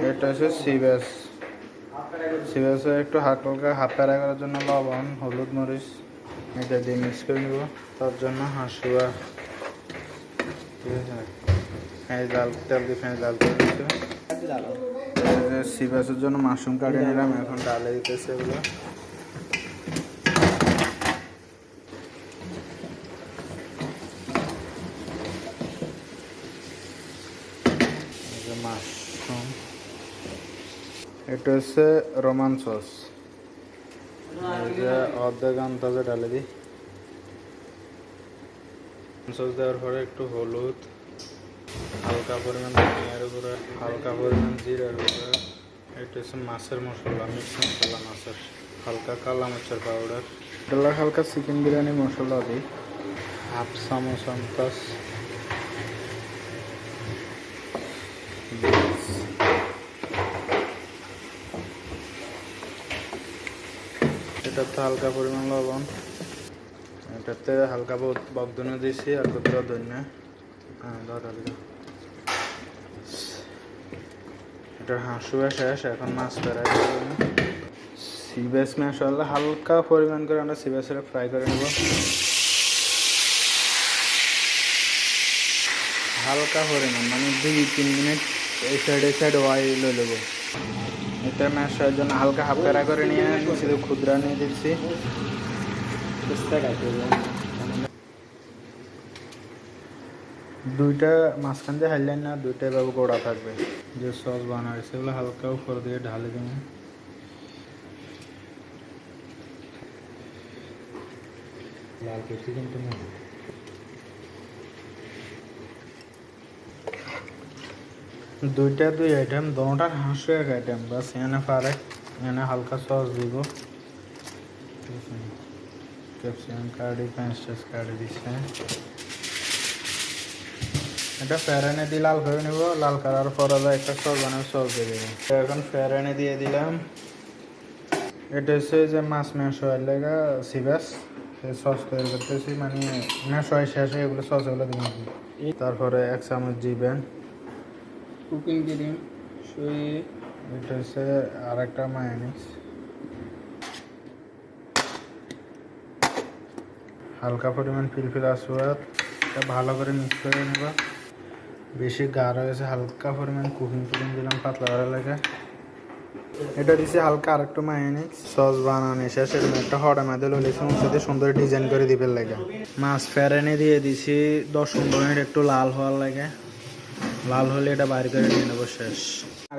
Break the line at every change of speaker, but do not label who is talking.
এটা হচ্ছে সিবেস। সিবেসে একটু হালকা হাফ ফ্রাই করার জন্য লবণ, হলুদ, মরিচ এটা দিয়ে মিক্স করে নেব। তার জন্য হাঁসুয়া, ঠিক আছে, পেঁয়াজ ডাল, তেল দিয়ে পেঁয়াজ ডাল করে দিচ্ছে। সিবেসের জন্য মাশরুম কাটিয়ে নিলাম, এখন ডালে দিতেছে এগুলো। মাশরুম, এটা হচ্ছে রোমান সস, অর্ধেক আন্দাজে ডালে দিই। সস দেওয়ার পরে একটু হলুদ, হালকা পরিমাণ ধনিয়ার গুঁড়া, হালকা পরিমাণ জিরার গুঁড়া। এটা হচ্ছে মাছের মশলা, মিক্স মশলা মাছের, হালকা কালা মাছের পাউডার, এটা হালকা চিকেন বিরিয়ানি মশলা দিই, হাফ চামচ আন্দাজ। এটাতে হালকা পরিমাণ লবণ, এটাতে হালকা বকদনে দিয়েছি আর কতটা ধনিয়া। এটা হাঁসুয়া শেষ, এখন মাছ ফ্রাই করবো। সিবেস মশলা হালকা পরিমাণ করে আমরা সিবেসটা ফ্রাই করে নেব, হালকা পরিমাণ, মানে 2-3 মিনিট এই সাইড অয়েল নেব। এটা ম্যাশের জন্য হালকা হাফ ফ্রাই করে নিয়ে শুধু ক্ষুদ্রা নিয়ে দিচ্ছি। দুইটা মাঝখান দিয়ে হাইলেন না, দুইটা এভাবে গোড়া থাকবে। যে সস বানা হয়েছে এগুলো হালকা উপর দিয়ে ঢালে দিন। লাল পেঁপসি কিন্তু না, দুইটা দুই আইটেম, দোনোটার হাঁসু এক আইটেম, বাস এখানে ফারেক, এখানে হালকা সস দিব। ক্যাপসিকাম কাটি, পেঁয়াজ কাটি দিচ্ছে। এটা ফেরানে দিয়ে লাল করে নেব, লাল করার পরে একটা সস বানাবো, সস দিয়ে দেবো। এখন ফেরানে দিয়ে দিলাম। এটা হচ্ছে যে মাছ ম্যাশ হওয়ার লেগা সিবাস সস তৈরি করতেছি, মানে ম্যাশ হয় শেষ হয়ে এগুলো সস এগুলো দিলাম। তারপরে 1 চামচ দিবেন কুকিং ক্রিম, এটা হচ্ছে আর একটা মায়োনিজ, হালকা পরিমাণ ফিলফিল আসওয়াদ। এটা ভালো করে মিক্স করে নেব। বেশি গাঢ় হয়েছে, হালকা পরিমাণ কুকিং দিলাম পাতলা করার লাগে। এটা দিছি হালকা আর একটু মায়োনিজ। সস বানানো শেষ, এরকম একটা হড়া মাঝে লইলে সাথে সুন্দর ডিজাইন করে দিবেন লাগে। মাছ ফেরানে দিয়ে দিছি 10-15 মিনিট একটু লাল হওয়ার লাগে। লাল হলে এটা বাইর করে নিয়ে নেবো শেষ। আর